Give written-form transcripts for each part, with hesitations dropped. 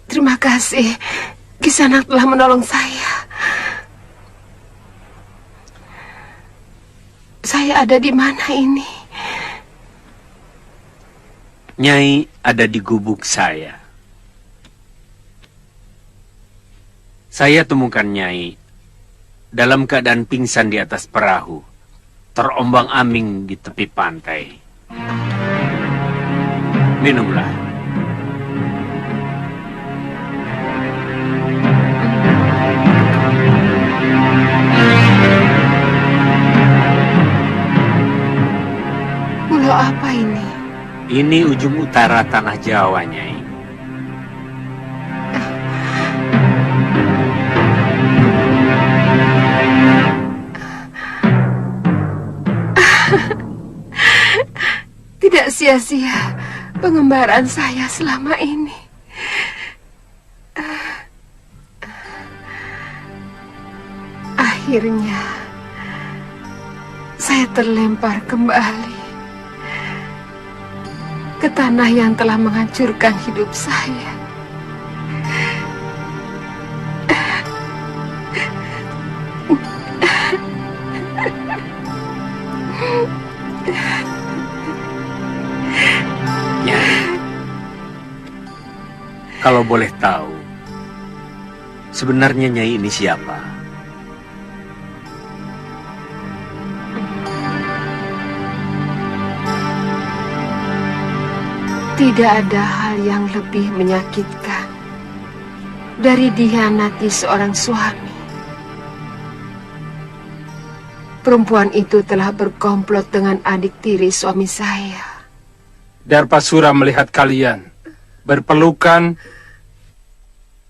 Terima kasih. Kisanak telah menolong saya. Saya ada di mana ini? Nyai ada di gubuk saya. Saya temukan Nyai dalam keadaan pingsan di atas perahu, terombang-ambing di tepi pantai. Minumlah. Pulau apa ini? Ini ujung utara tanah Jawa, Nyai. Tidak sia-sia pengembaraan saya selama ini. Akhirnya saya terlempar kembali ke tanah yang telah menghancurkan hidup saya. Kalau boleh tahu, sebenarnya Nyai ini siapa? Tidak ada hal yang lebih menyakitkan dari dikhianati seorang suami. Perempuan itu telah berkomplot dengan adik tiri suami saya. Darpasura melihat kalian berpelukan.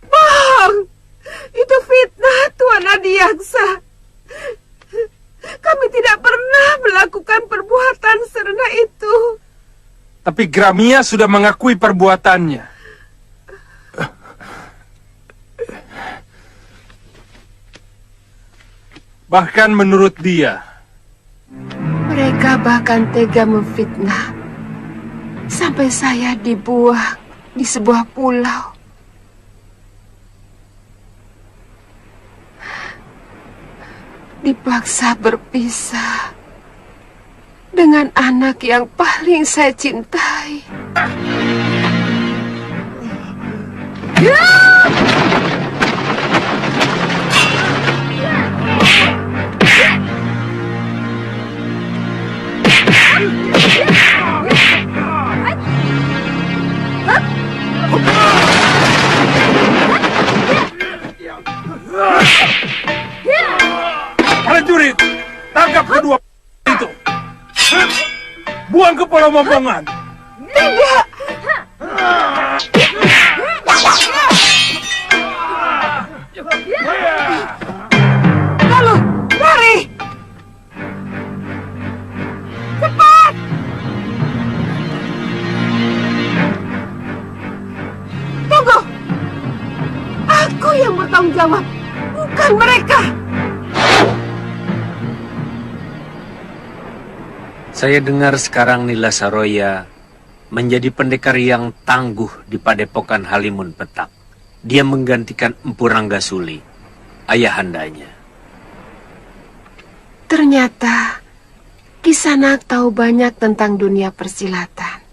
Bang, itu fitnah Tuan Adiaksa. Kami tidak pernah melakukan perbuatan serendah itu. Tapi Gramia sudah mengakui perbuatannya. Bahkan menurut dia, mereka bahkan tega memfitnah sampai saya dibuang di sebuah pulau. Dipaksa berpisah dengan anak yang paling saya cintai. Prajurit, tangkap kedua itu. Buang ke Pulau Momongan. Tidak. Lalu, lari. Cepat. Tunggu. Aku yang bertanggung jawab, bukan mereka. Saya dengar sekarang Nila Saroya menjadi pendekar yang tangguh di padepokan Halimun Petak. Dia menggantikan Empu Ranggasuli, ayahandanya. Ternyata Kisanak tahu banyak tentang dunia persilatan.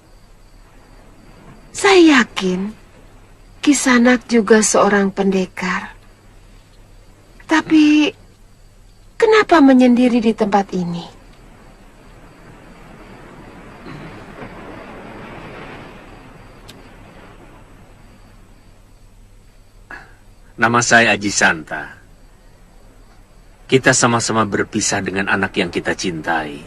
Saya yakin Kisanak juga seorang pendekar. Tapi kenapa menyendiri di tempat ini? Nama saya Aji Santa. Kita sama-sama berpisah dengan anak yang kita cintai.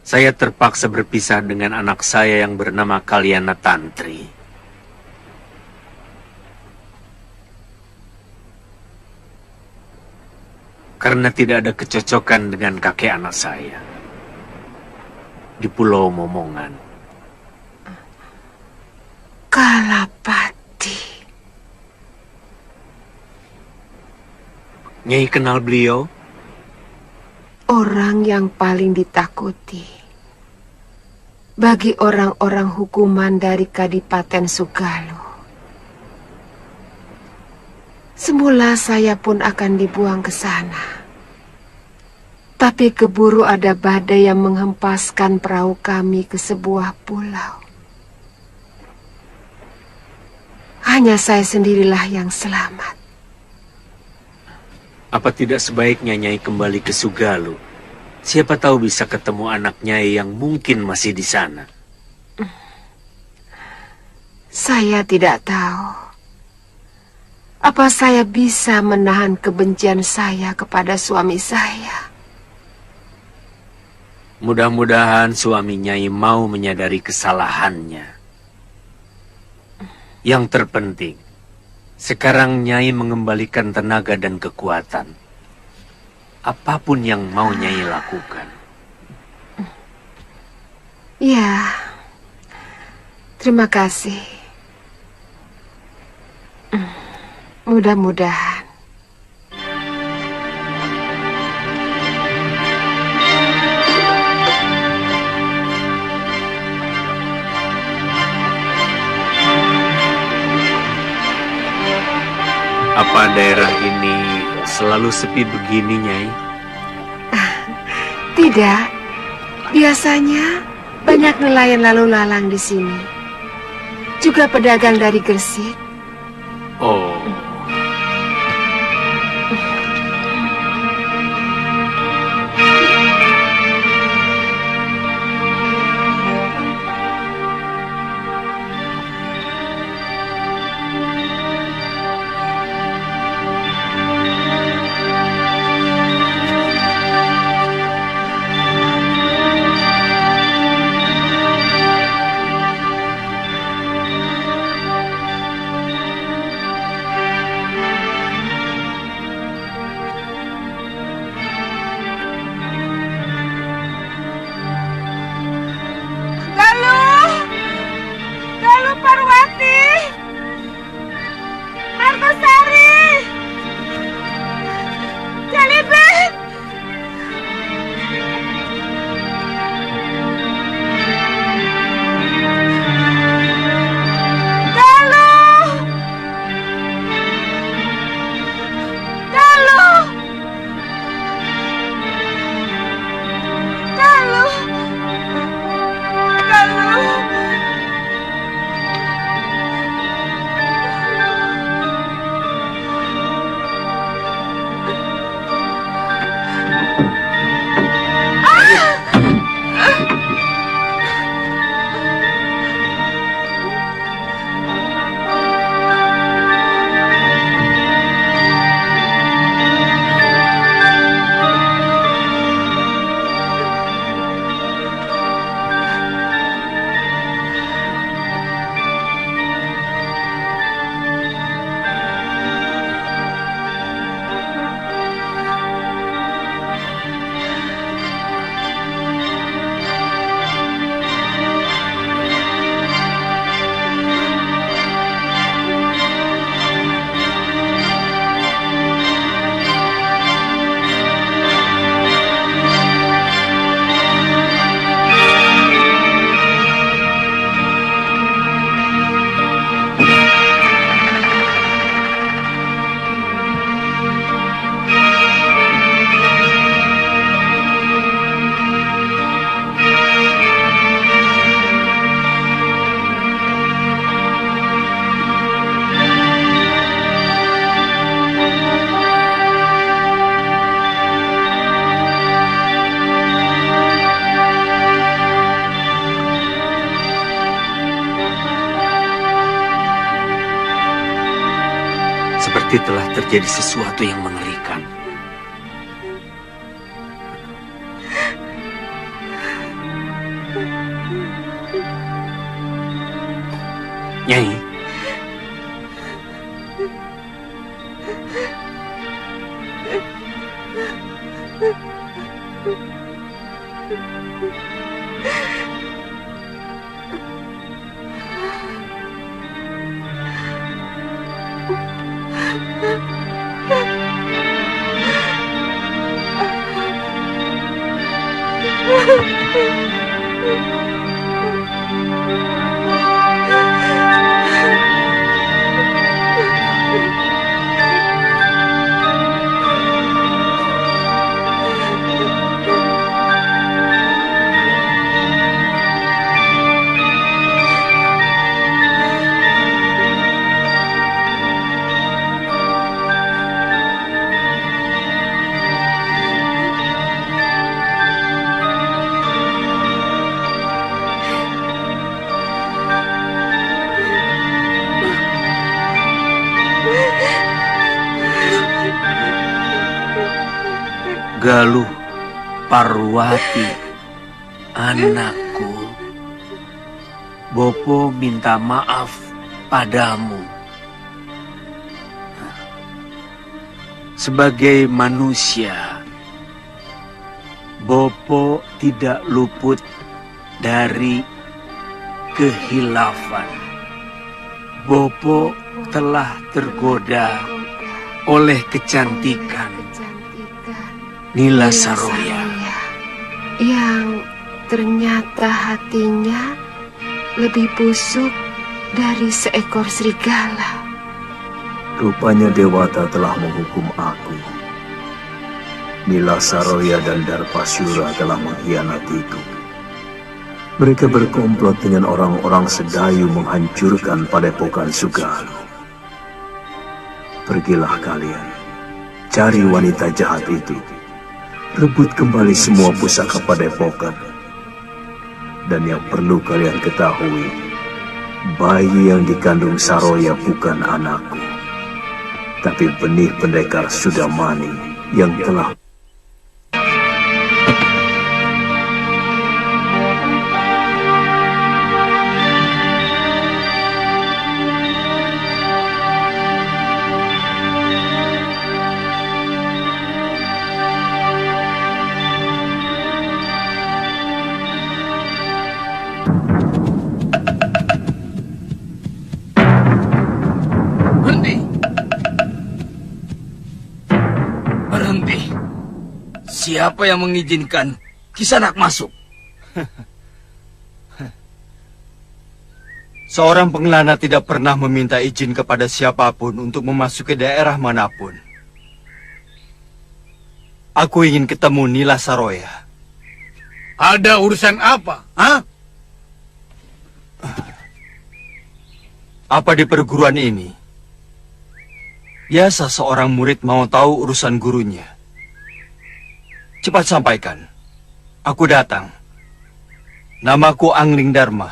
Saya terpaksa berpisah dengan anak saya yang bernama Kalyana Tantri. Karena tidak ada kecocokan dengan kakek anak saya di Pulau Momongan. Kalapati. Nyai kenal beliau? Orang yang paling ditakuti bagi orang-orang hukuman dari Kadipaten Sugalo. Semula saya pun akan dibuang ke sana. Tapi keburu ada badai yang menghempaskan perahu kami ke sebuah pulau. Hanya saya sendirilah yang selamat. Apa tidak sebaiknya Nyai kembali ke Sugalo? Siapa tahu bisa ketemu anak Nyai yang mungkin masih di sana. Saya tidak tahu. Apa saya bisa menahan kebencian saya kepada suami saya? Mudah-mudahan suami Nyai mau menyadari kesalahannya. Yang terpenting, sekarang Nyai mengembalikan tenaga dan kekuatan. Apapun yang mau Nyai lakukan. Ya, terima kasih. Mudah-mudahan. Apa daerah ini selalu sepi begini, Nyai? Tidak. Biasanya banyak nelayan lalu lalang di sini. Juga pedagang dari Gresik. Oh. Seperti telah terjadi sesuatu yang mengerikan. Nyai. Galuh Parwati, anakku, Bopo minta maaf padamu. Sebagai manusia, Bopo tidak luput dari kehilafan. Bopo telah tergoda oleh kecantikan Nila Saroya yang ternyata hatinya lebih busuk dari seekor serigala. Rupanya Dewata telah menghukum aku. Nila Saroya dan Darpasyura telah mengkhianatiku. Mereka berkomplot dengan orang-orang Sedayu menghancurkan Padepokan Sugalu. Pergilah kalian, cari wanita jahat itu. Rebut kembali semua pusaka Padepokan. Dan yang perlu kalian ketahui, bayi yang dikandung Saroya bukan anakku, tapi benih pendekar Sudamani yang telah... Siapa yang mengizinkan Kisanak masuk? Seorang pengelana tidak pernah meminta izin kepada siapapun untuk memasuki daerah manapun. Aku ingin ketemu Nila Saroya. Ada urusan apa? Hah? Apa di perguruan ini? Biasa seorang murid mau tahu urusan gurunya. Cepat sampaikan. Aku datang. Namaku Angling Dharma.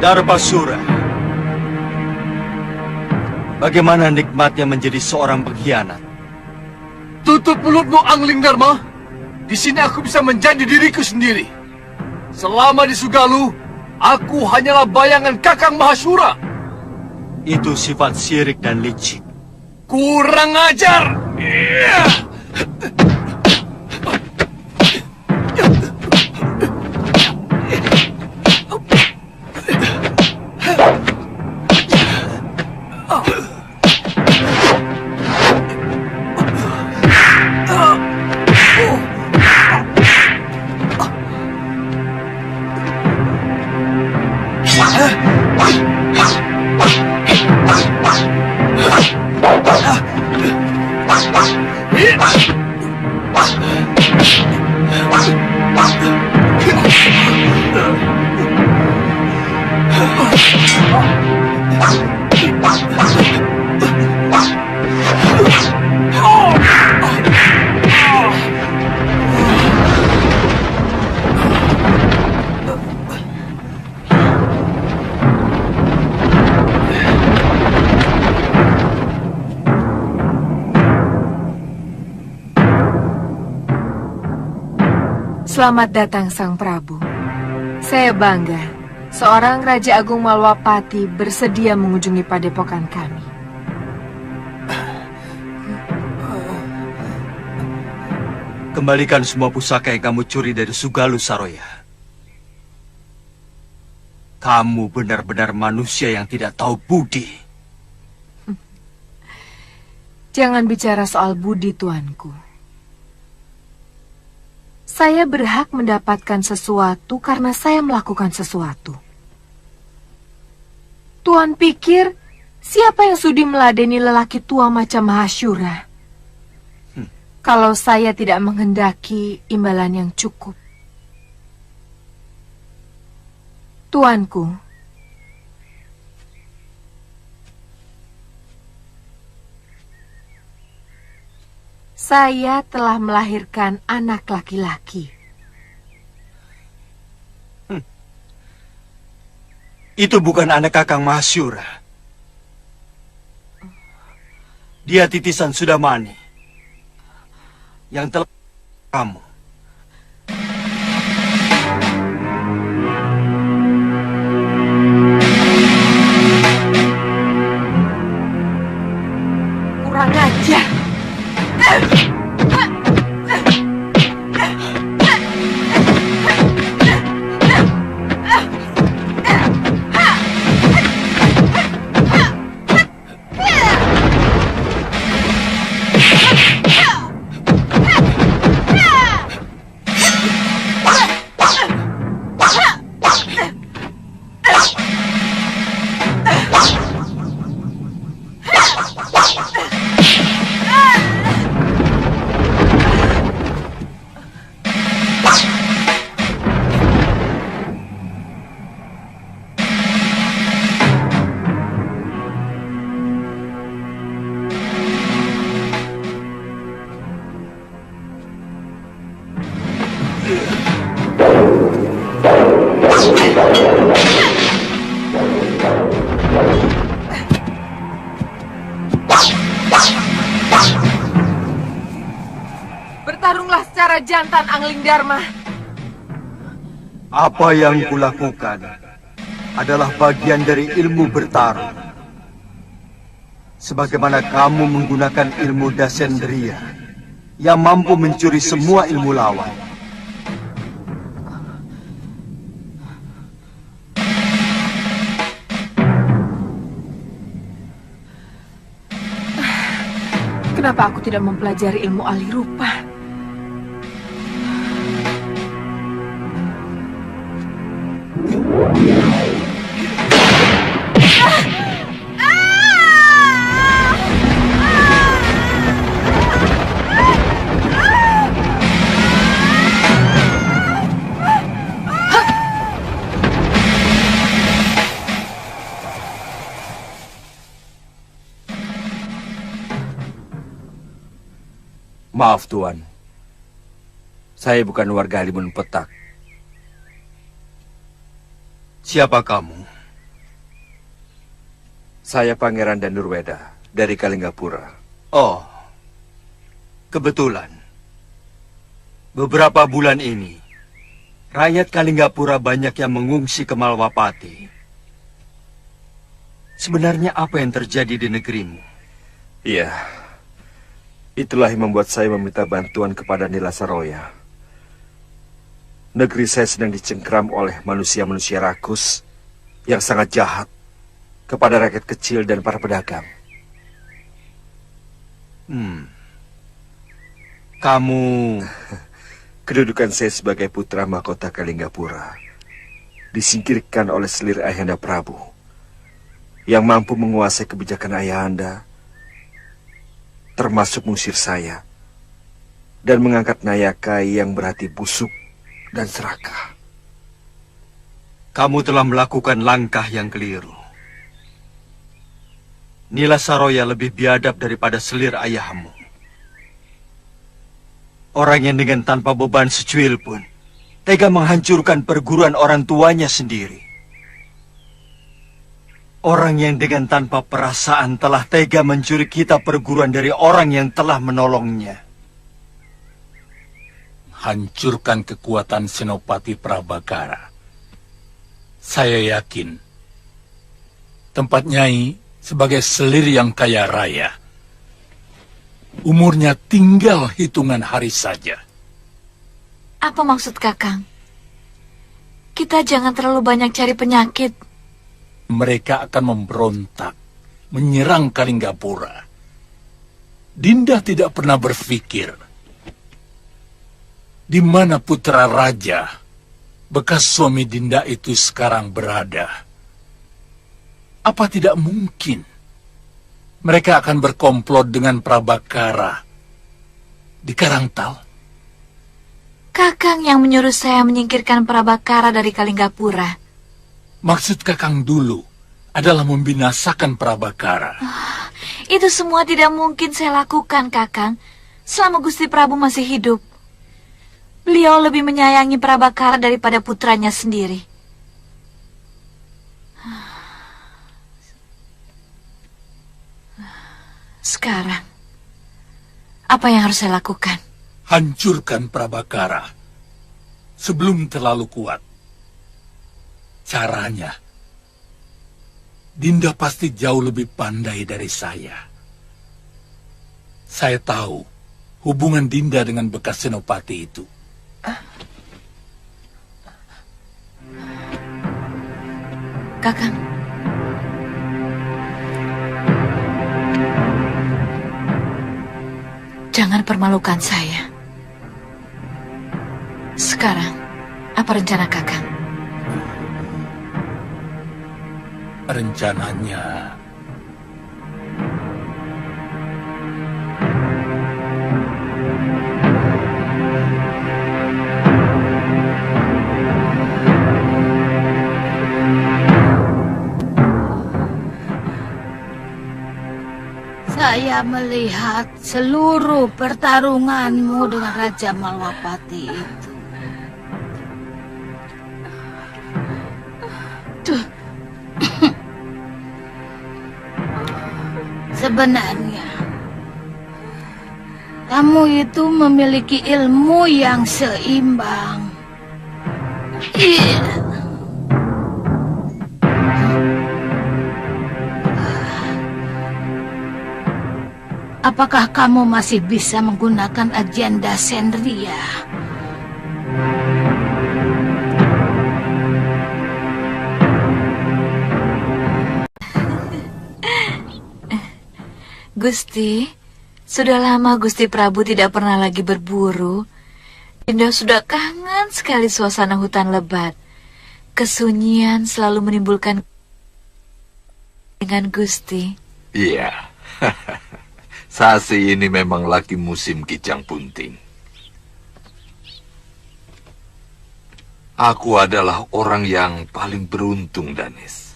Darpasura. Bagaimana nikmatnya menjadi seorang pengkhianat? Tutup mulutmu, Angling Dharma. Di sini aku bisa menjadi diriku sendiri. Selama di Sugalu, aku hanyalah bayangan Kakang Mahasura. Itu sifat syirik dan licik. Kurang ajar! Selamat datang Sang Prabu. Saya bangga, seorang Raja Agung Malwapati bersedia mengunjungi padepokan kami. Kembalikan semua pusaka yang kamu curi dari Sugalu Saroya. Kamu benar-benar manusia yang tidak tahu budi. Jangan bicara soal budi, tuanku. Saya berhak mendapatkan sesuatu karena saya melakukan sesuatu. Tuan pikir, siapa yang sudi meladeni lelaki tua macam Mahasyura? Kalau saya tidak menghendaki imbalan yang cukup. Tuanku, saya telah melahirkan anak laki-laki. Itu bukan anak Kakang Mahasyura. Dia titisan Sudamani yang telah kamu. Kurang ajar. Bertarunglah secara jantan, Angling Dharma. Apa yang kulakukan adalah bagian dari ilmu bertarung. Sebagaimana kamu menggunakan ilmu Dasendriya yang mampu mencuri semua ilmu lawan. Kenapa aku tidak mempelajari ilmu alih rupa? Maaf Tuan, saya bukan warga Halimun Petak. Siapa kamu? Saya Pangeran Danurweda dari Kalinggapura. Oh, kebetulan. Beberapa bulan ini, rakyat Kalinggapura banyak yang mengungsi ke Malwapati. Sebenarnya apa yang terjadi di negerimu? Iya, itulah yang membuat saya meminta bantuan kepada Nila Saroya. Negeri saya sedang dicengkram oleh manusia-manusia rakus yang sangat jahat kepada rakyat kecil dan para pedagang. Kamu... Kedudukan saya sebagai putra mahkota Kalinggapura disingkirkan oleh selir Ayahanda Prabu yang mampu menguasai kebijakan Ayahanda, termasuk mengusir saya dan mengangkat Nayaka yang berhati busuk dan serakah. Kamu telah melakukan langkah yang keliru. Nila Saroya lebih biadab daripada selir ayahmu. Orang yang dengan tanpa beban secuil pun tega menghancurkan perguruan orang tuanya sendiri. Orang yang dengan tanpa perasaan telah tega mencuri kitab perguruan dari orang yang telah menolongnya. Hancurkan kekuatan Senopati Prabakara. Saya yakin tempat Nyai sebagai selir yang kaya raya, umurnya tinggal hitungan hari saja. Apa maksud Kakang? Kita jangan terlalu banyak cari penyakit. Mereka akan memberontak, menyerang Kalinggapura. Dinda tidak pernah berpikir di mana putra raja, bekas suami Dinda itu sekarang berada. Apa tidak mungkin mereka akan berkomplot dengan Prabakara di Karangtal? Kakang yang menyuruh saya menyingkirkan Prabakara dari Kalinggapura. Maksud Kakang dulu adalah membinasakan Prabakara. Itu semua tidak mungkin saya lakukan, Kakang, selama Gusti Prabu masih hidup. Beliau lebih menyayangi Prabakara daripada putranya sendiri. Sekarang, apa yang harus saya lakukan? Hancurkan Prabakara sebelum terlalu kuat. Caranya, Dinda pasti jauh lebih pandai dari saya. Saya tahu hubungan Dinda dengan bekas senopati itu. Kakang. Jangan permalukan saya. Sekarang, apa rencana Kakang? Rencananya, saya melihat seluruh pertarunganmu dengan Raja Malwapati itu. Sebenarnya, kamu itu memiliki ilmu yang seimbang. Apakah kamu masih bisa menggunakan agenda Sendria? Gusti, sudah lama Gusti Prabu tidak pernah lagi berburu. Dinda sudah kangen sekali suasana hutan lebat. Kesunyian selalu menimbulkan dengan Gusti. Iya, Sasi ini memang lagi musim kijang bunting. Aku adalah orang yang paling beruntung, Danis.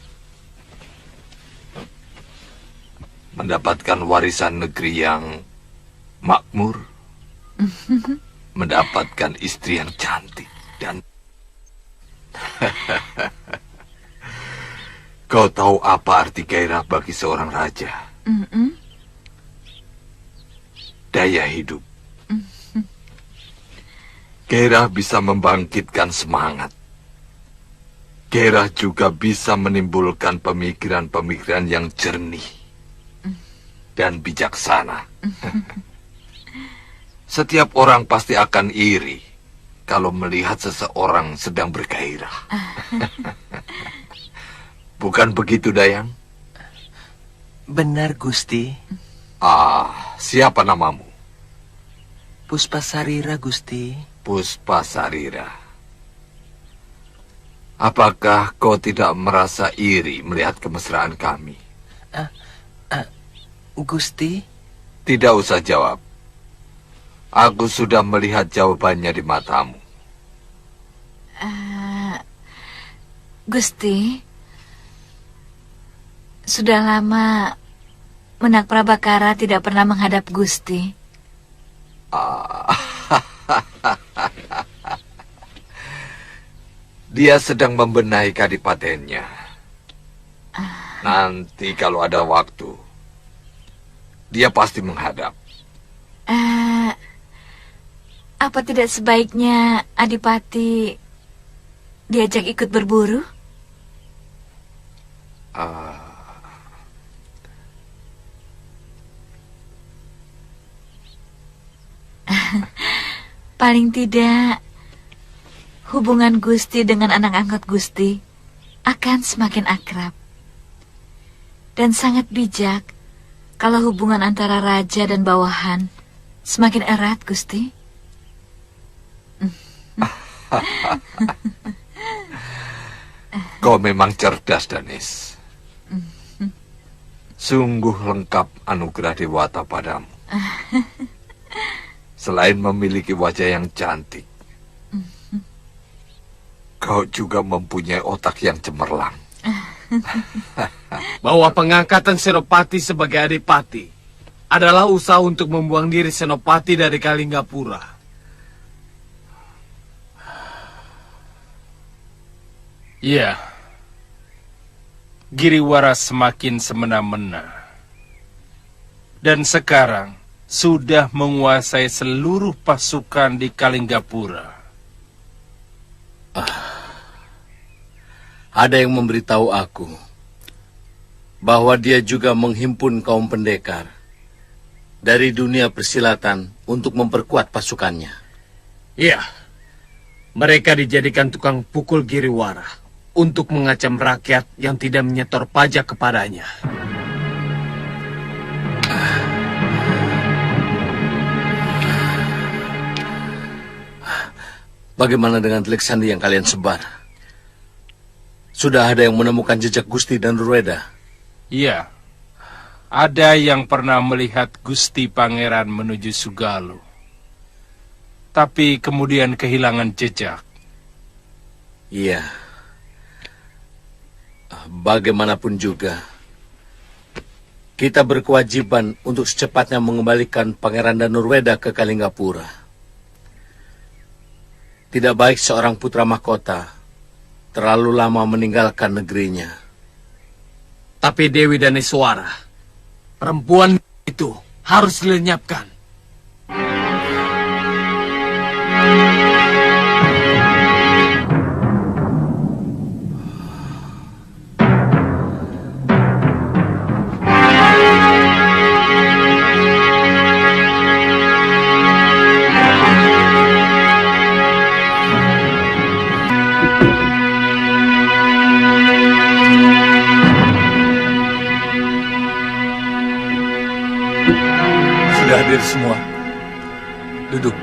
Mendapatkan warisan negeri yang makmur, mendapatkan istri yang cantik, dan kau tahu apa arti gairah bagi seorang raja? Daya hidup. Gairah bisa membangkitkan semangat. Gairah juga bisa menimbulkan pemikiran-pemikiran yang jernih dan bijaksana. Setiap orang pasti akan iri kalau melihat seseorang sedang bergairah. Bukan begitu, Dayang? Benar, Gusti. Siapa namamu? Puspasarira, Gusti. Puspasarira. Apakah kau tidak merasa iri melihat kemesraan kami? Gusti? Tidak usah jawab. Aku sudah melihat jawabannya di matamu. Gusti, sudah lama Menak Prabakara tidak pernah menghadap Gusti. Dia sedang membenahi kadipatennya. Nanti kalau ada waktu, dia pasti menghadap. Apa tidak sebaiknya Adipati diajak ikut berburu? Paling tidak hubungan Gusti dengan anak angkat Gusti akan semakin akrab. Dan sangat bijak kalau hubungan antara raja dan bawahan semakin erat, Gusti. Kau memang cerdas, Danis. Sungguh lengkap anugerah Dewata padamu. Selain memiliki wajah yang cantik, kau juga mempunyai otak yang cemerlang. Bahwa pengangkatan Senopati sebagai adipati adalah usaha untuk membuang diri Senopati dari Kalinggapura. Iya. Giriwara semakin semena-mena. Dan sekarang sudah menguasai seluruh pasukan di Kalinggapura. Ada yang memberitahu aku bahwa dia juga menghimpun kaum pendekar dari dunia persilatan untuk memperkuat pasukannya. Iya, mereka dijadikan tukang pukul Giriwara untuk mengacam rakyat yang tidak menyetor pajak kepadanya. Bagaimana dengan telik sandi yang kalian sebar? Sudah ada yang menemukan jejak Gusti dan Rueda? Iya. Ada yang pernah melihat Gusti Pangeran menuju Sugalu. Tapi kemudian kehilangan jejak. Iya. Bagaimanapun juga, kita berkewajiban untuk secepatnya mengembalikan Pangeran dan Rueda ke Kalinggapura. Tidak baik seorang putra mahkota terlalu lama meninggalkan negerinya. Tapi Dewi dan Iswara, perempuan itu harus dilenyapkan. Hadir semua. Duduk.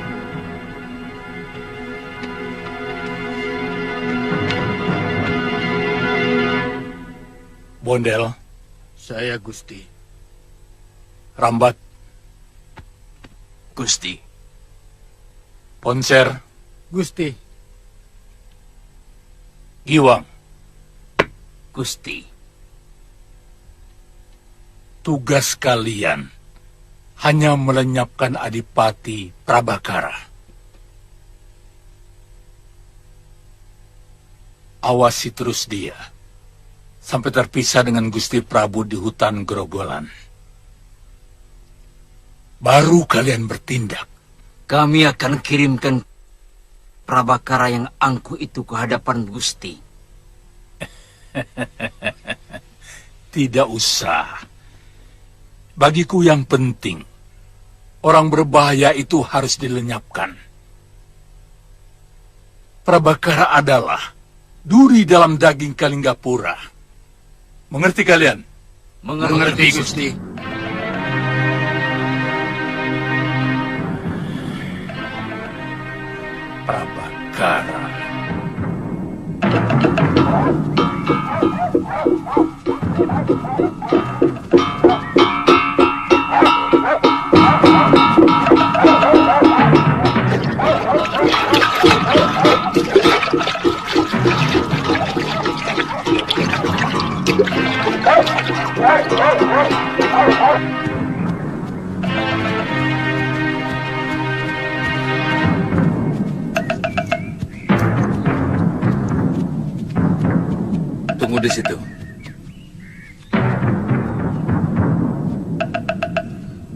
Bondel. Saya Gusti. Rambat. Gusti. Ponser. Gusti. Giwang. Gusti. Tugas kalian hanya melenyapkan Adipati Prabakara. Awasi terus dia, sampai terpisah dengan Gusti Prabu di hutan Grogolan. Baru kalian bertindak. Kami akan kirimkan Prabakara yang angkuh itu ke hadapan Gusti. Tidak usah. Bagiku yang penting, orang berbahaya itu harus dilenyapkan. Prabakara adalah duri dalam daging Kalinggapura. Mengerti kalian? Mengerti, Gusti. Prabakara. Tunggu di situ.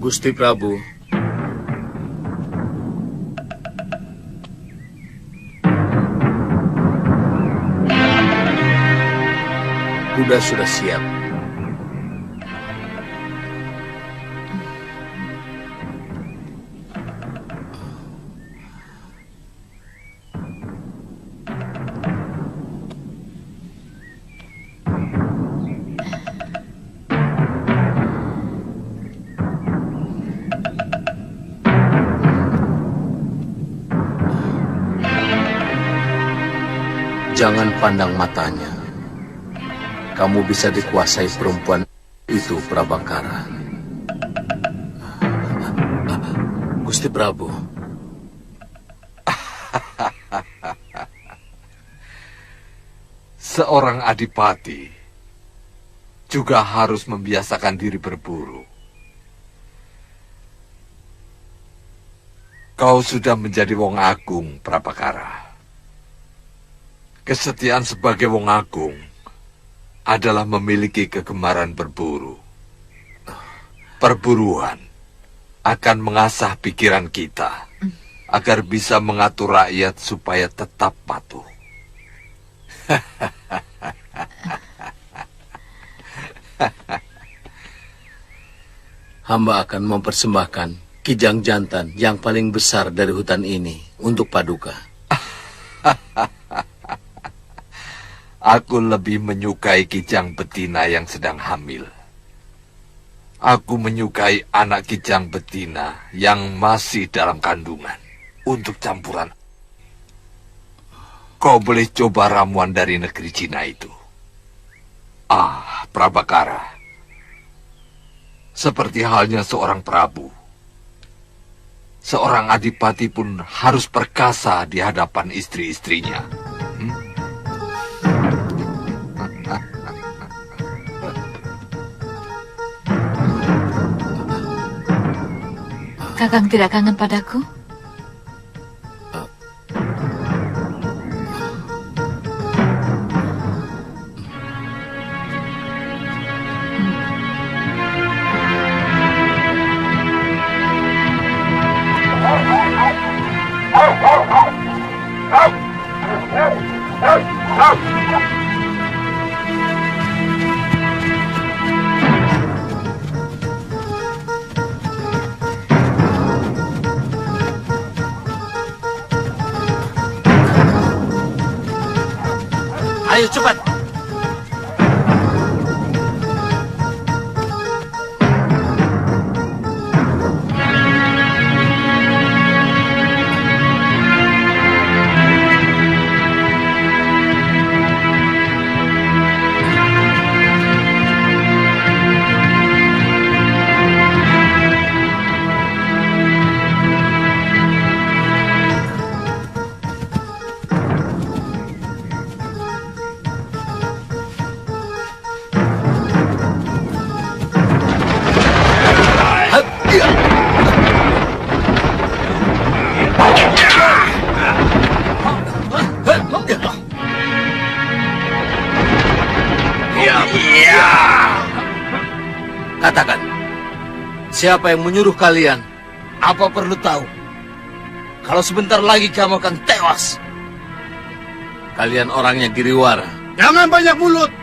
Gusti Prabu. Kuda sudah siap. jangan pandang matanya. Kamu bisa dikuasai perempuan itu, Prabakara. Gusti Prabu. Seorang adipati juga harus membiasakan diri berburu. Kau sudah menjadi wong agung, Prabakara. Kesetiaan sebagai wong agung adalah memiliki kegemaran berburu. Perburuan akan mengasah pikiran kita agar bisa mengatur rakyat supaya tetap patuh. Hamba akan mempersembahkan kijang jantan yang paling besar dari hutan ini untuk Paduka. Aku lebih menyukai kijang betina yang sedang hamil. Aku menyukai anak kijang betina yang masih dalam kandungan untuk campuran. Kau boleh coba ramuan dari negeri Cina itu. Ah, Prabakara. Seperti halnya seorang prabu. Seorang adipati pun harus perkasa di hadapan istri-istrinya. Kakang tidak kangen padaku? Ayo cepat. Katakan, siapa yang menyuruh kalian? Apa perlu tahu? Kalau sebentar lagi kamu akan tewas. Kalian orangnya Giriwara. Jangan banyak mulut.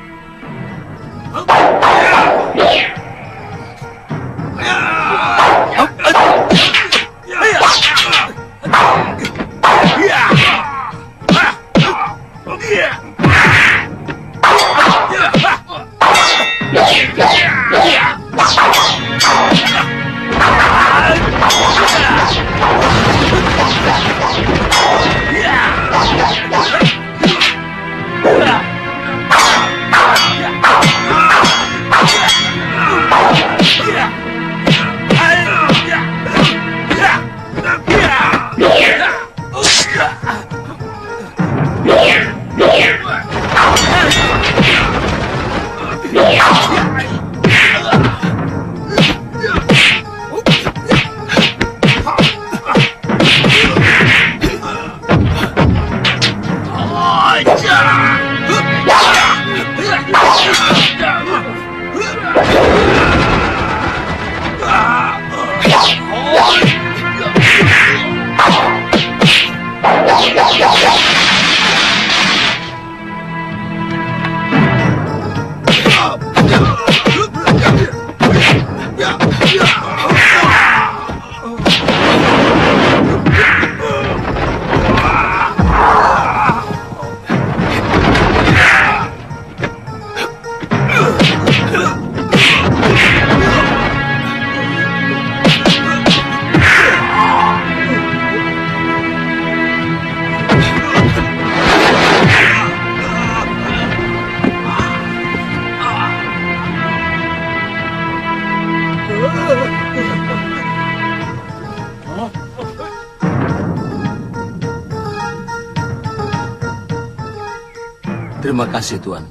Terima kasih, Tuan.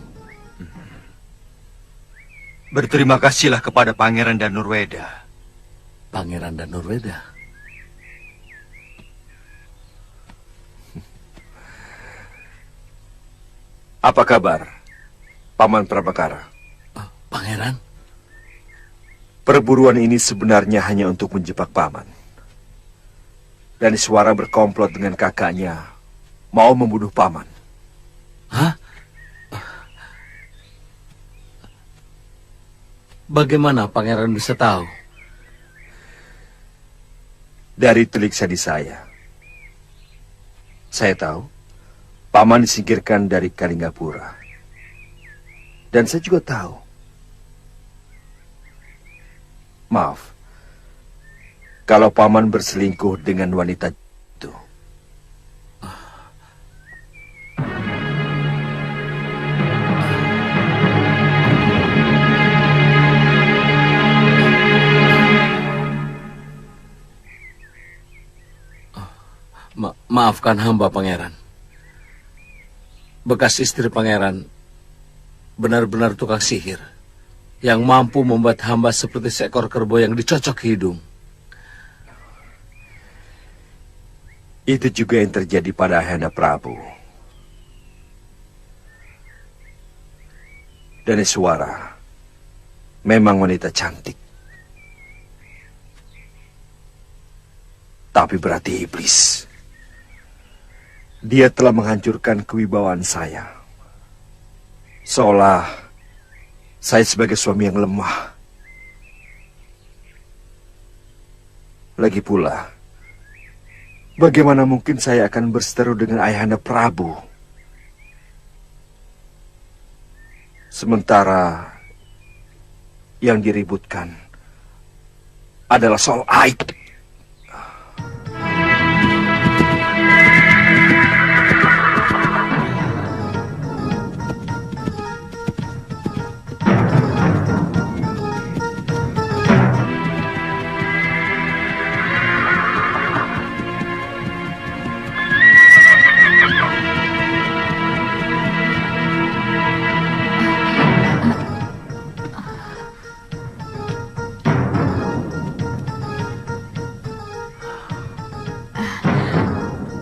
Berterima kasihlah kepada Pangeran dan Nurweda. Pangeran dan Nurweda? Apa kabar, Paman Prabakara? Pangeran? Perburuan ini sebenarnya hanya untuk menjebak Paman. Dan Suara berkomplot dengan kakaknya, mau membunuh Paman. Hah? Bagaimana Pangeran bisa tahu? Dari telik sadi saya tahu Paman disingkirkan dari Kalinggapura. Dan saya juga tahu, maaf, kalau Paman berselingkuh dengan wanita itu. Maafkan hamba, Pangeran. Bekas istri Pangeran benar-benar tukang sihir yang mampu membuat hamba seperti seekor kerbau yang dicocok hidung. Itu juga yang terjadi pada Ayahanda Prabu. Dan Suara memang wanita cantik. Tapi berarti iblis. Dia telah menghancurkan kewibawaan saya. Seolah saya sebagai suami yang lemah. Lagi pula, bagaimana mungkin saya akan berseteru dengan Ayahanda Prabu? Sementara yang diributkan adalah soal aib.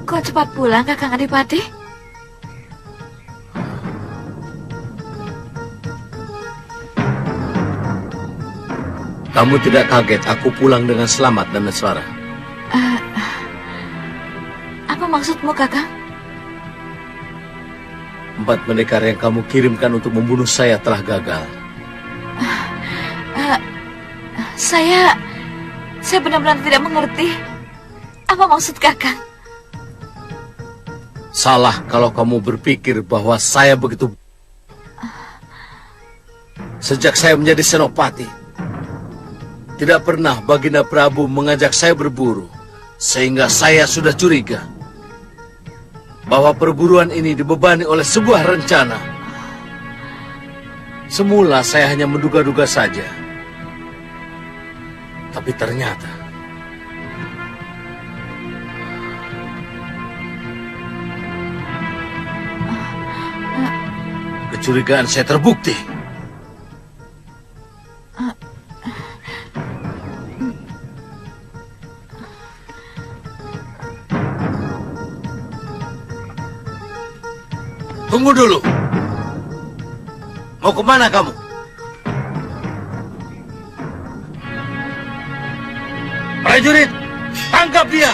Kok cepat pulang, Kakang Adipati? Kamu tidak kaget aku pulang dengan selamat dan Suara? Apa maksudmu, Kakang? 4 pendekar yang kamu kirimkan untuk membunuh saya telah gagal. Saya benar-benar tidak mengerti. Apa maksud Kakang? Salah kalau kamu berpikir bahwa saya begitu. Sejak saya menjadi senopati, tidak pernah Baginda Prabu mengajak saya berburu, sehingga saya sudah curiga bahwa perburuan ini dibebani oleh sebuah rencana. Semula saya hanya menduga-duga saja, tapi ternyata kecurigaan saya terbukti. Tunggu dulu. Mau kemana kamu? Prajurit, tangkap dia!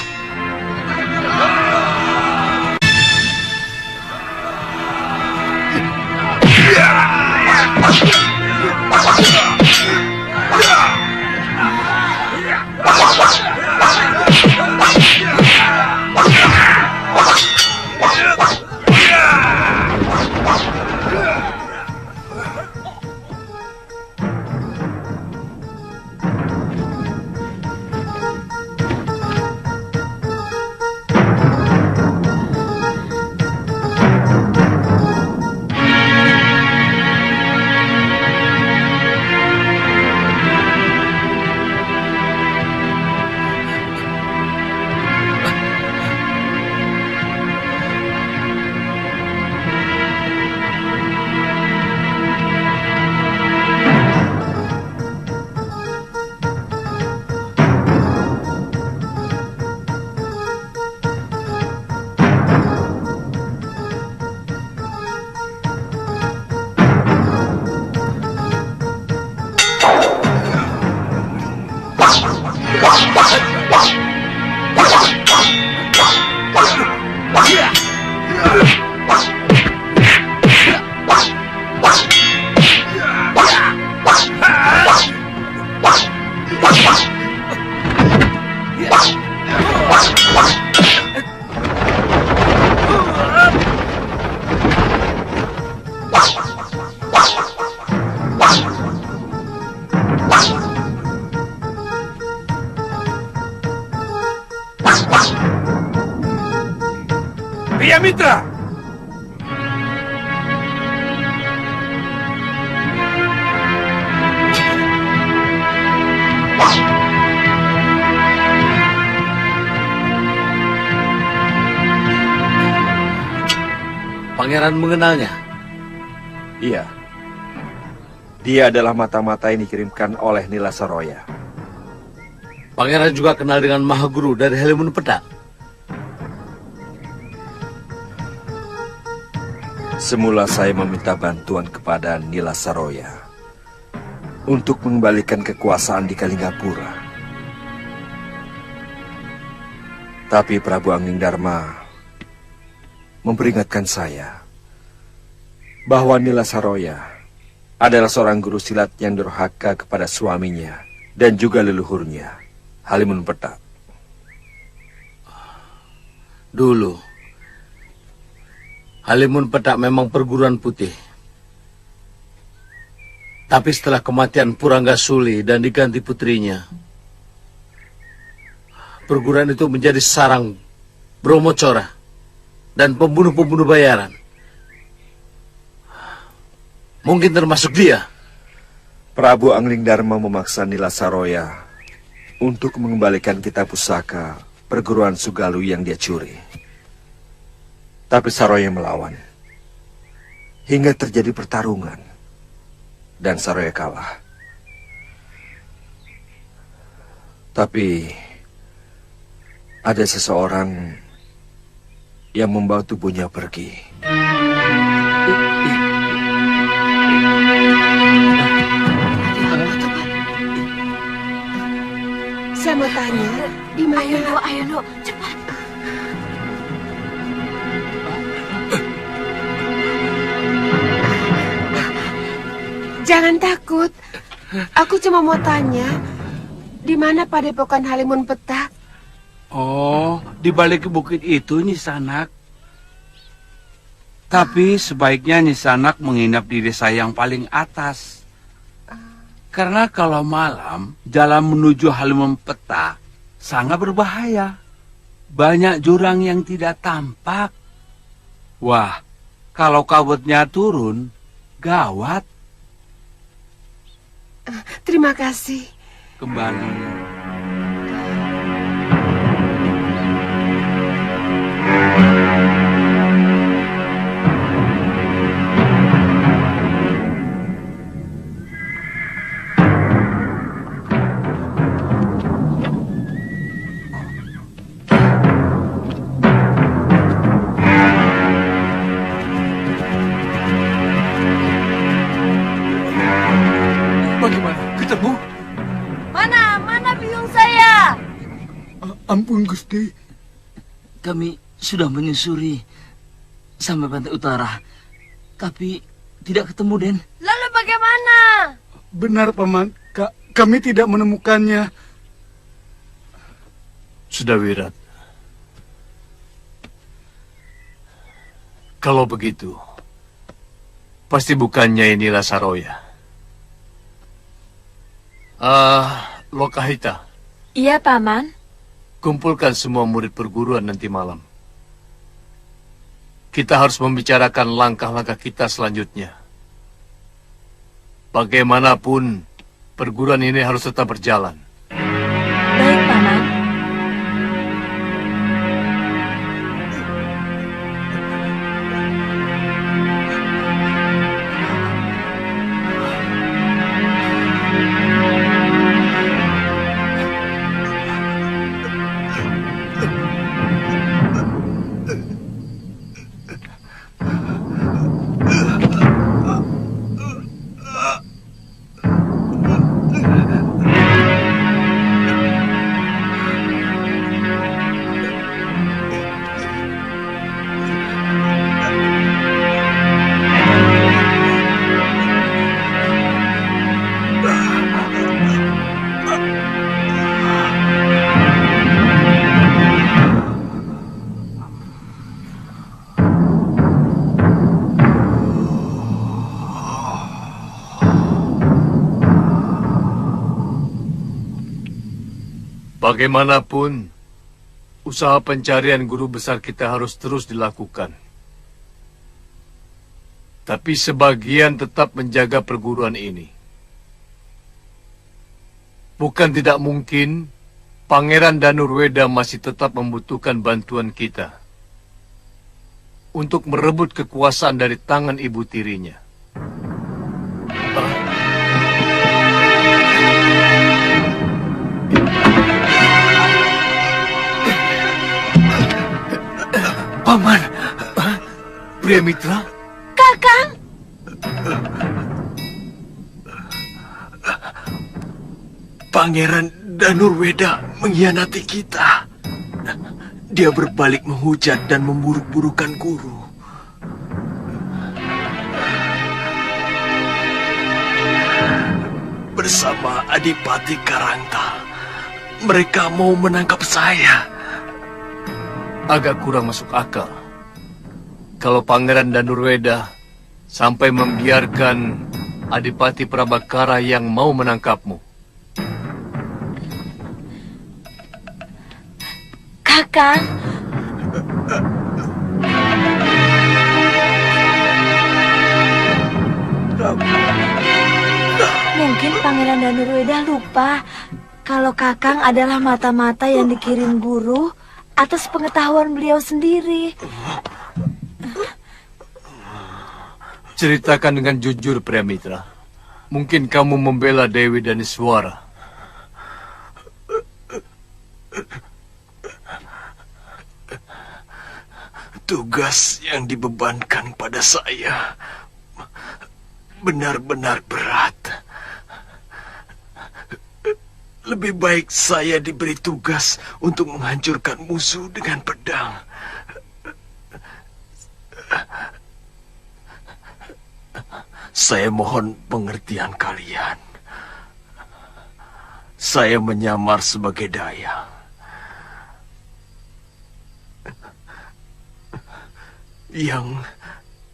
Pria Mitra! Pangeran mengenalnya? Iya. Dia adalah mata-mata yang dikirimkan oleh Nila Saroya. Pangeran juga kenal dengan Mahaguru dari Halimun Petak. Semula saya meminta bantuan kepada Nila Saroya untuk mengembalikan kekuasaan di Kalingapura. Tapi Prabu Anglingdarma memperingatkan saya bahwa Nila Saroya adalah seorang guru silat yang durhaka kepada suaminya dan juga leluhurnya, Halimun Petak. Dulu, Halimun Petak memang perguruan putih. Tapi setelah kematian Puranggasuli dan diganti putrinya, perguruan itu menjadi sarang Bromocora dan pembunuh-pembunuh bayaran. Mungkin termasuk dia. Prabu Anglingdarma memaksa Nila Saroya untuk mengembalikan kitab pusaka perguruan Sugalu yang dia curi. Tapi Saroya melawan. Hingga terjadi pertarungan. Dan Saroya kalah. Tapi ada seseorang yang membawa tubuhnya pergi. Saya mau tanya, di mana? Ayo, Nduk, cepat. Jangan takut. Aku cuma mau tanya, di mana padepokan Halimun Petak? Oh, di balik bukit itu, Nisanak. Tapi sebaiknya Nisanak menginap di desa yang paling atas. Karena kalau malam, jalan menuju Halimun Petak sangat berbahaya. Banyak jurang yang tidak tampak. Wah, kalau kabutnya turun, gawat. Terima kasih. Kembali. Mana biung saya? Ampun, Gusti. Kami sudah menyusuri sampai pantai utara, tapi tidak ketemu, Den. Lalu bagaimana? Benar, Paman. Kami tidak menemukannya. Sudah, Wirat. Kalau begitu, pasti bukannya inilah Saroya. Lokahita. Iya, Paman. Kumpulkan semua murid perguruan nanti malam. Kita harus membicarakan langkah-langkah kita selanjutnya. Bagaimanapun, perguruan ini harus tetap berjalan. Baik, Paman. Bagaimanapun, usaha pencarian guru besar kita harus terus dilakukan. Tapi sebagian tetap menjaga perguruan ini. Bukan tidak mungkin Pangeran Danurweda masih tetap membutuhkan bantuan kita untuk merebut kekuasaan dari tangan ibu tirinya. Paman, Pria Mitra? Kakang! Pangeran Danurweda mengkhianati kita. Dia berbalik menghujat dan memburuk-burukan guru. Bersama Adipati Karangta, mereka mau menangkap saya. Agak kurang masuk akal. Kalau Pangeran Danurweda sampai membiarkan Adipati Prabakara yang mau menangkapmu. Kakang. Mungkin Pangeran Danurweda lupa kalau Kakang adalah mata-mata yang dikirim guru atas pengetahuan beliau sendiri. Ceritakan dengan jujur, Pria Mitra. Mungkin kamu membela Dewi Daniswara. Tugas yang dibebankan pada saya benar-benar berat. Lebih baik saya diberi tugas untuk menghancurkan musuh dengan pedang. Saya mohon pengertian kalian. Saya menyamar sebagai dayang. Yang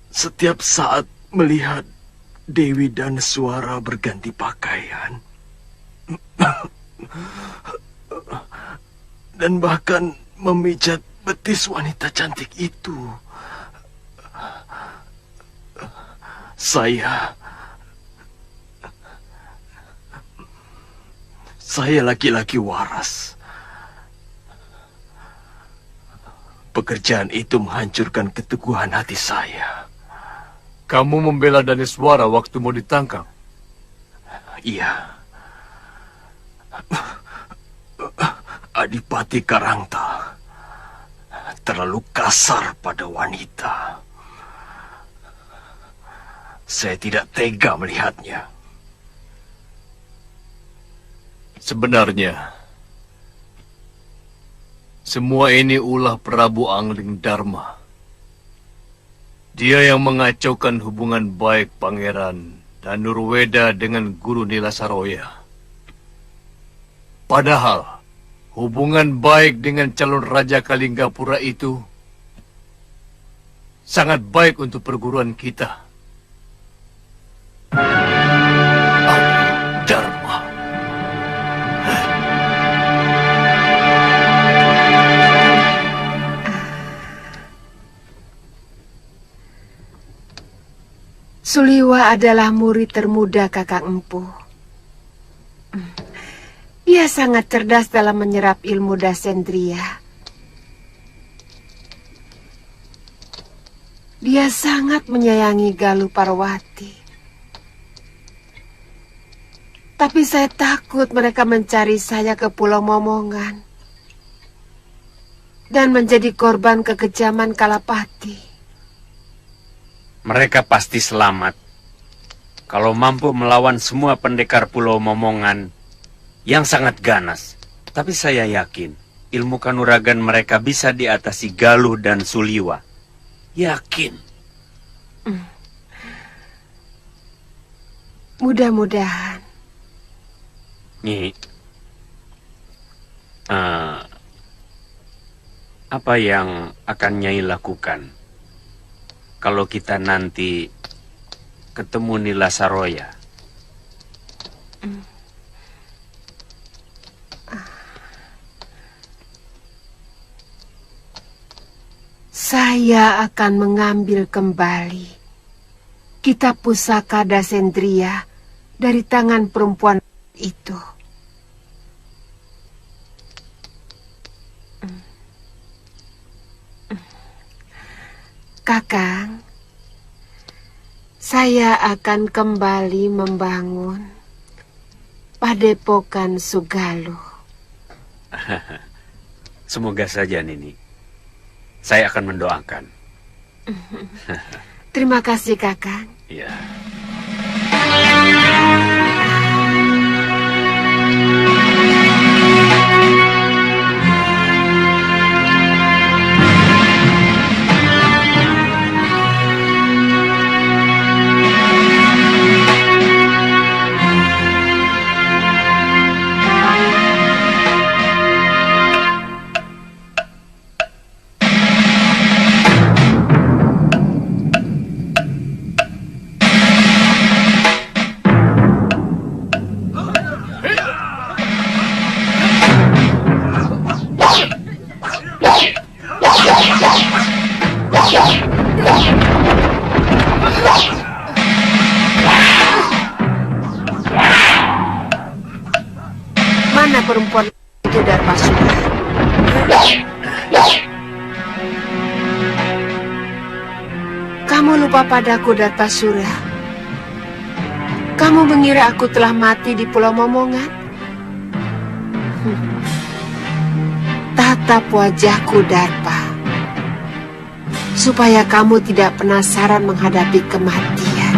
setiap saat melihat Dewi Daniswara berganti pakaian dan bahkan memijat betis wanita cantik itu. Saya laki-laki waras. Pekerjaan itu menghancurkan keteguhan hati saya. Kamu membela Daniswara waktu mau ditangkap? Iya. Adipati Karangta terlalu kasar pada wanita. Saya tidak tega melihatnya. Sebenarnya, semua ini ulah Prabu Angling Dharma. Dia yang mengacaukan hubungan baik Pangeran Danurweda dengan Guru Nila Saroya. Padahal, hubungan baik dengan calon Raja Kalinggapura itu sangat baik untuk perguruan kita. Dharma. Suliwa adalah murid termuda Kakang Empu. Ia sangat cerdas dalam menyerap ilmu dasendria. Dia sangat menyayangi Galuh Parwati. Tapi saya takut mereka mencari saya ke Pulau Momongan dan menjadi korban kekejaman Kalapati. Mereka pasti selamat kalau mampu melawan semua pendekar Pulau Momongan yang sangat ganas. Tapi saya yakin ilmu kanuragan mereka bisa diatasi Galuh dan Suliwa. Yakin. Mudah-mudahan. Nyi, apa yang akan Nyai lakukan kalau kita nanti ketemu Nila Saroya? Saya akan mengambil kembali kitab pusaka Dasendria dari tangan perempuan itu. Kakang, saya akan kembali membangun Padepokan Sugaluh. Semoga saja, Nini. Saya akan mendoakan. Terima kasih, Kakang. Ya. Mana perempuan itu, Darpasura? Kamu lupa padaku, Darpasura? Kamu mengira aku telah mati di Pulau Momongan? Tatap wajahku, Darpa, supaya kamu tidak penasaran menghadapi kematian.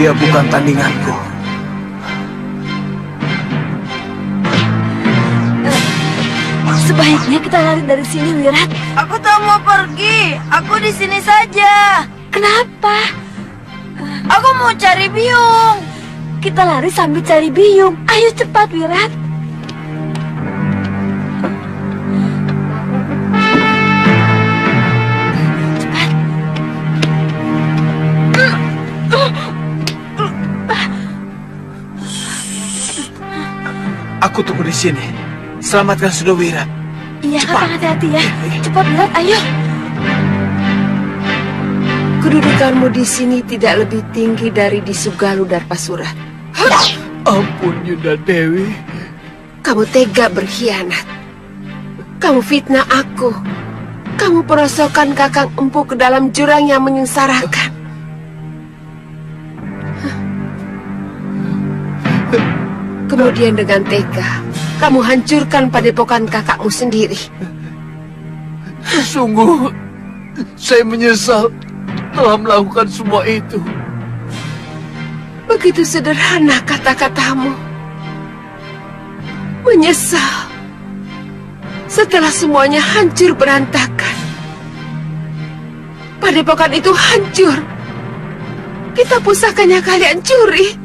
Dia bukan tandinganku. Sebaiknya kita lari dari sini, Wirat. Aku tak mau pergi. Aku di sini saja. Kenapa? Aku mau cari Biung. Kita lari sambil cari Biung. Ayo cepat, Wirat. Aku tunggu di sini. Selamatkan Sudawirat. Iya, Kakang, hati-hati ya. Cepat, Wirat, ayo. Kedudukanmu di sini tidak lebih tinggi dari di Sugaluh, Darpasura. Ampun, Yunda Dewi. Kamu tega berkhianat. Kamu fitnah aku. Kamu perosokkan Kakang Empu ke dalam jurang yang menyengsarakan. Kemudian dengan tega, kamu hancurkan padepokan kakakmu sendiri. Sungguh, saya menyesal telah melakukan semua itu. Begitu sederhana kata-katamu. Menyesal. Setelah semuanya hancur berantakan. Padepokan itu hancur. Kitab pusakanya kalian curi.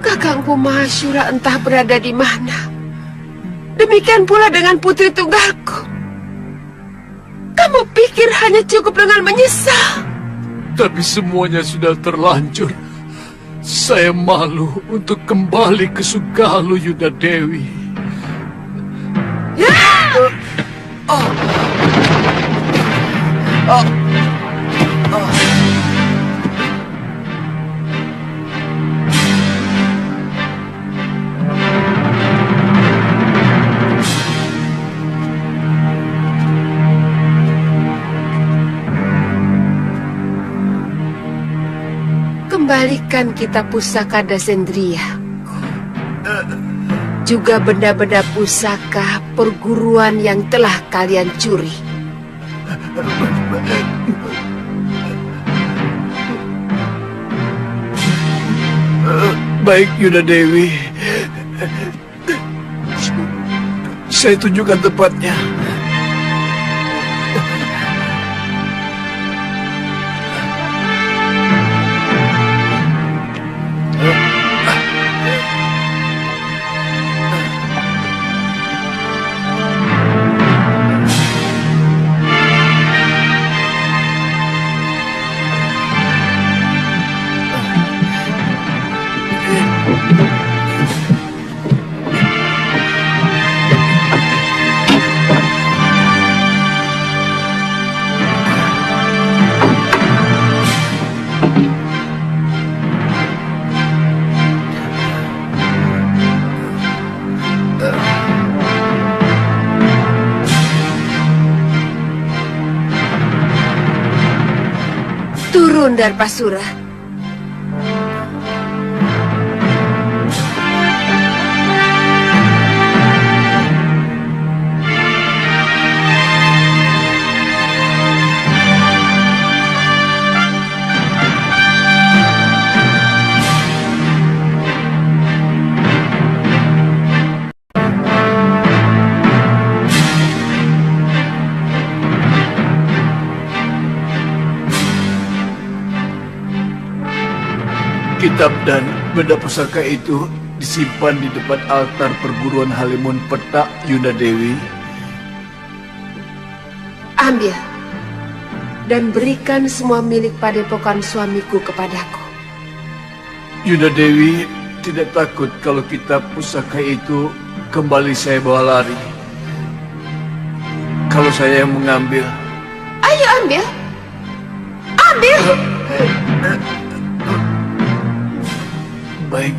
Kakangku Mahasyura entah berada di mana. Demikian pula dengan putri tunggalku. Kamu pikir hanya cukup dengan menyesal? Tapi semuanya sudah terlanjur. Saya malu untuk kembali ke Sugalu, Yuda Dewi. Ya! Kembalikan kitab pusaka Dasendria, juga benda-benda pusaka perguruan yang telah kalian curi. Baik, Yuda Dewi. Saya tunjukkan tempatnya. Turun, Darpasura. Kitab dan benda pusaka itu disimpan di depan altar perguruan Halimun Petak, Yuda Dewi. Ambil dan berikan semua milik padepokan suamiku kepadaku. Yuda Dewi tidak takut kalau kitab pusaka itu kembali saya bawa lari. Kalau saya yang mengambil. Ayo ambil. Ambil. Baik.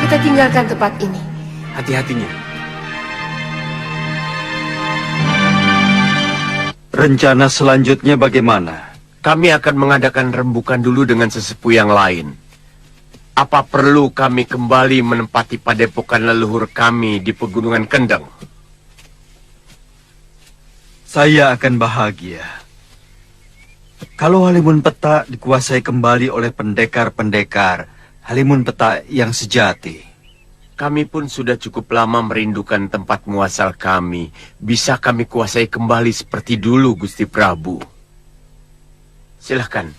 Kita tinggalkan tempat ini. Hati-hatinya. Rencana selanjutnya bagaimana? Kami akan mengadakan rembukan dulu dengan sesepuh yang lain. Apa perlu kami kembali menempati padepokan leluhur kami di Pegunungan Kendeng? Saya akan bahagia kalau Halimun Petak dikuasai kembali oleh pendekar-pendekar Halimun Petak yang sejati. Kami pun sudah cukup lama merindukan tempat muasal kami. Bisa kami kuasai kembali seperti dulu, Gusti Prabu. Silahkan.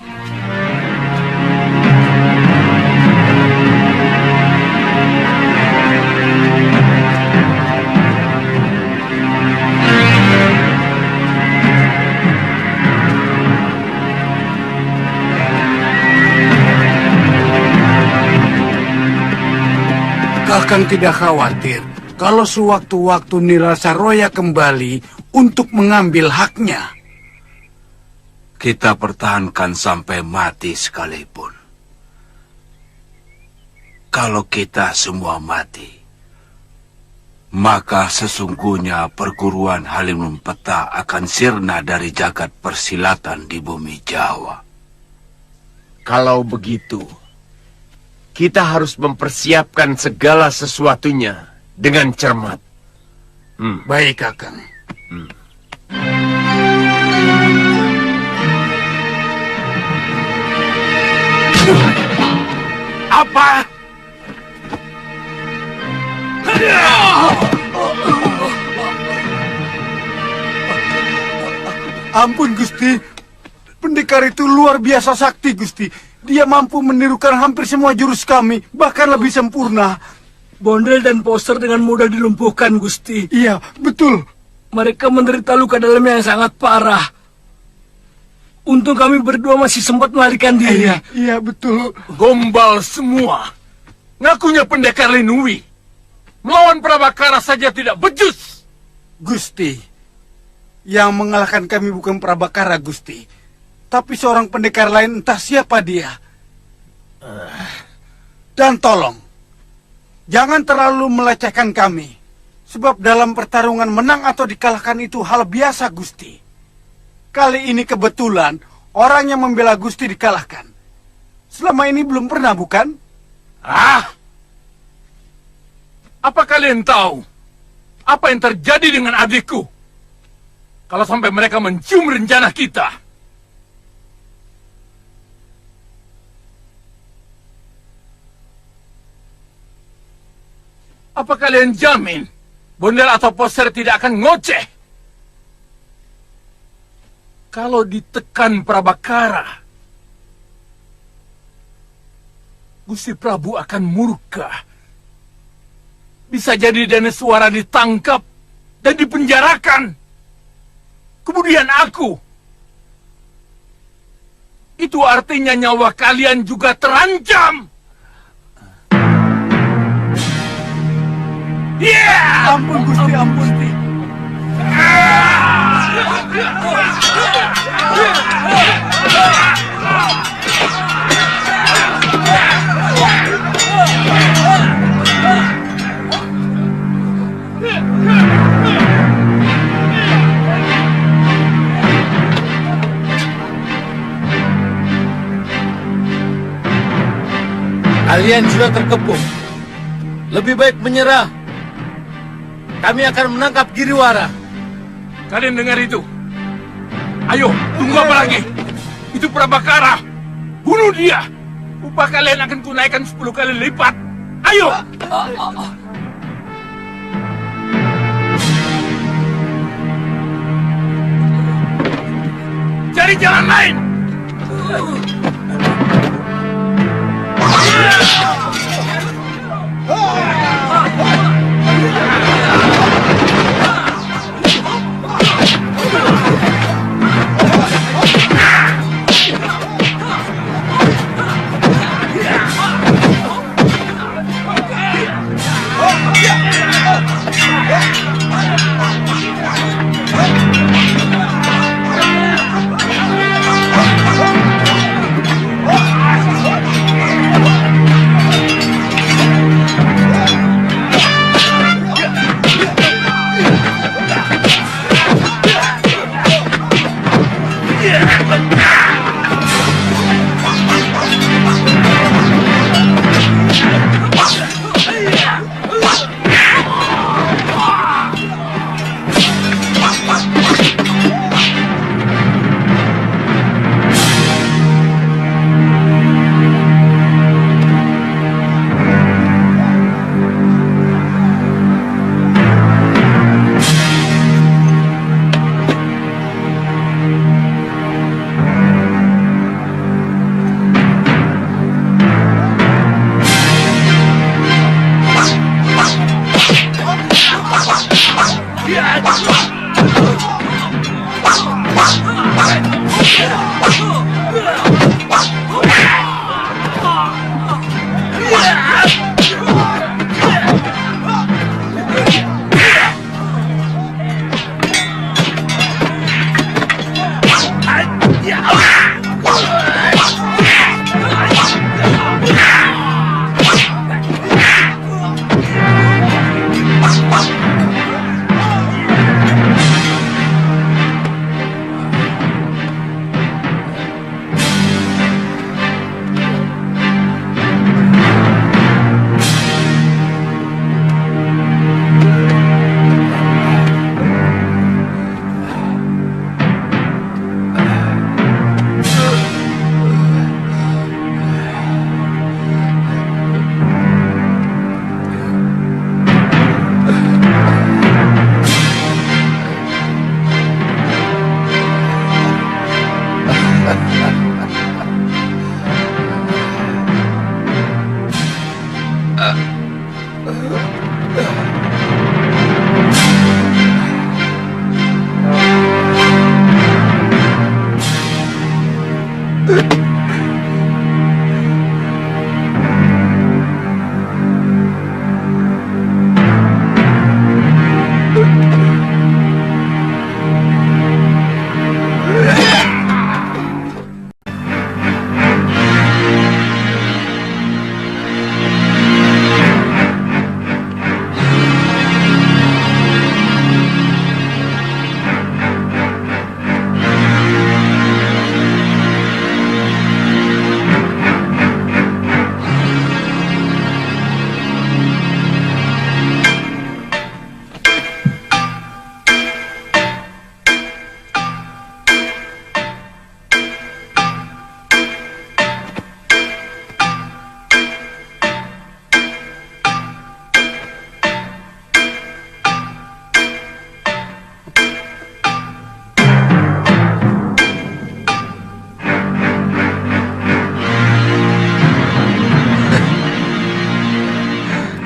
Kakang tidak khawatir kalau sewaktu-waktu Nila Saroya kembali untuk mengambil haknya. Kita pertahankan sampai mati sekalipun. Kalau kita semua mati, maka sesungguhnya perguruan Halimun Petak akan sirna dari jagat persilatan di bumi Jawa. Kalau begitu, kita harus mempersiapkan segala sesuatunya dengan cermat. Baik, Kakang. Apa? Ampun, Gusti. Pendekar itu luar biasa sakti, Gusti. Dia mampu menirukan hampir semua jurus kami, bahkan lebih sempurna. Bondel dan Poster dengan mudah dilumpuhkan, Gusti. Iya, betul. Mereka menderita luka dalamnya yang sangat parah. Untung kami berdua masih sempat melarikan diri. Iya, betul. Gombal semua. Ngakunya pendekar Linui. Melawan Prabakara saja tidak becus. Gusti, yang mengalahkan kami bukan Prabakara, Gusti. Tapi seorang pendekar lain, entah siapa dia. Dan tolong, jangan terlalu melecehkan kami. Sebab dalam pertarungan menang atau dikalahkan itu hal biasa, Gusti. Kali ini kebetulan, orang yang membela Gusti dikalahkan. Selama ini belum pernah, bukan? Apa kalian tahu apa yang terjadi dengan adikku? Kalau sampai mereka mencium rencana kita. Apa kalian jamin Bondel atau Poster tidak akan ngoceh? Kalau ditekan Prabakara, Gusti Prabu akan murka. Bisa jadi Daneswara ditangkap dan dipenjarakan. Kemudian aku. Itu artinya nyawa kalian juga terancam. Ampun, Gusti, ampun. Kalian sudah terkepung. Lebih baik menyerah. Kami akan menangkap Giriwara. Kalian dengar itu? Ayo, tunggu apa lagi? Itu Prabakara. Bunuh dia. Upah kalian akan kunaikkan 10 kali lipat. Ayo! Cari jalan lain!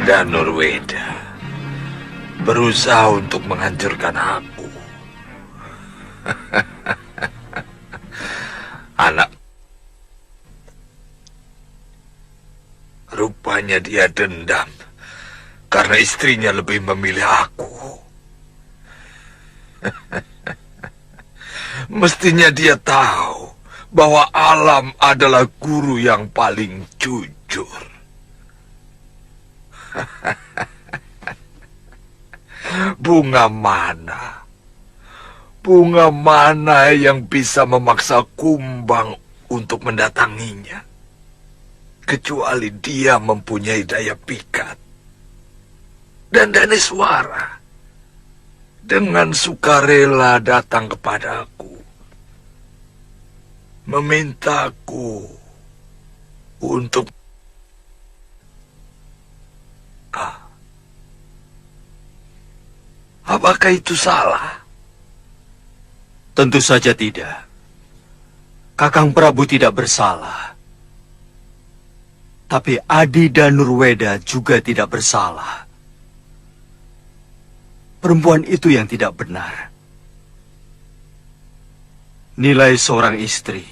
Danurweda berusaha untuk menghancurkan aku. Anak, rupanya dia dendam karena istrinya lebih memilih aku. Mestinya dia tahu bahwa alam adalah guru yang paling jujur. Bunga mana yang bisa memaksa kumbang untuk mendatanginya, kecuali dia mempunyai daya pikat. Dan Daneswara dengan sukarela datang kepadaku, memintaku untuk apakah itu salah? Tentu saja tidak. Kakang Prabu tidak bersalah. Tapi Adi Danurweda juga tidak bersalah. Perempuan itu yang tidak benar. Nilai seorang istri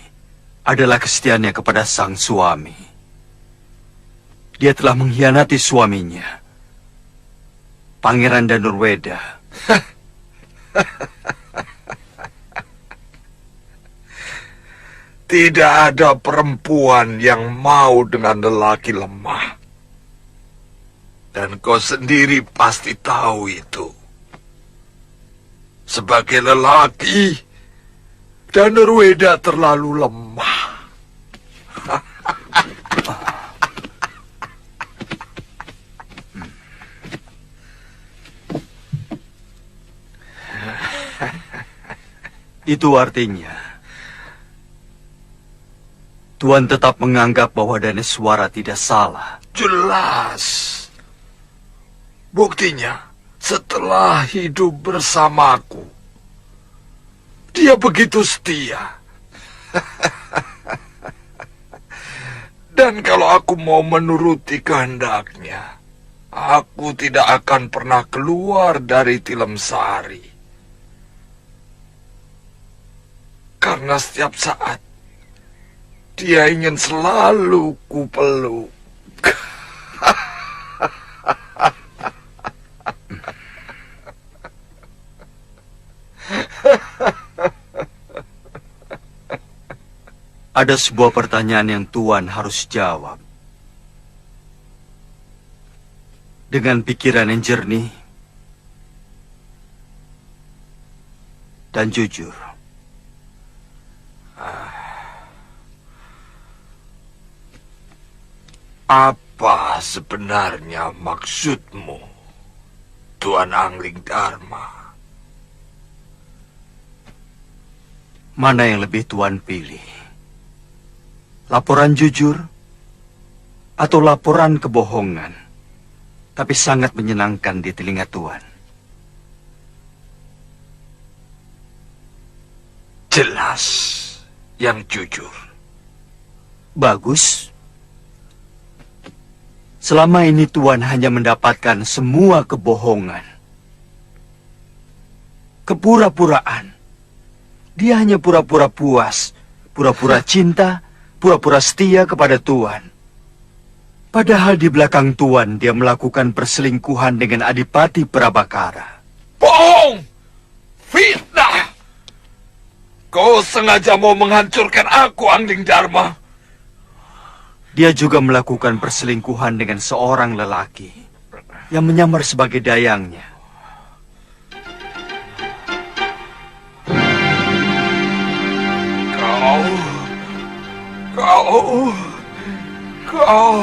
adalah kesetiaannya kepada sang suami. Dia telah mengkhianati suaminya, Pangeran Danurweda. Tidak ada perempuan yang mau dengan lelaki lemah. Dan kau sendiri pasti tahu itu. Sebagai lelaki, Danurweda terlalu lemah. Itu artinya Tuan tetap menganggap bahwa Daneswara tidak salah. Jelas. Buktinya, setelah hidup bersamaku, dia begitu setia. Dan kalau aku mau menuruti kehendaknya, aku tidak akan pernah keluar dari Tilemsari. Karena setiap saat dia ingin selalu kupeluk. Ada sebuah pertanyaan yang Tuan harus jawab. Dengan pikiran yang jernih dan jujur. Apa sebenarnya maksudmu, Tuan Anglingdarma? Mana yang lebih Tuan pilih? Laporan jujur atau laporan kebohongan, tapi sangat menyenangkan di telinga Tuan? Jelas yang jujur. Bagus. Selama ini Tuan hanya mendapatkan semua kebohongan. Kepura-puraan. Dia hanya pura-pura puas, pura-pura cinta, pura-pura setia kepada Tuan. Padahal di belakang Tuan dia melakukan perselingkuhan dengan Adipati Prabakara. Bohong! Fitnah! Kau sengaja mau menghancurkan aku, Angling Dharma. Dia juga melakukan perselingkuhan dengan seorang lelaki yang menyamar sebagai dayangnya. Kau...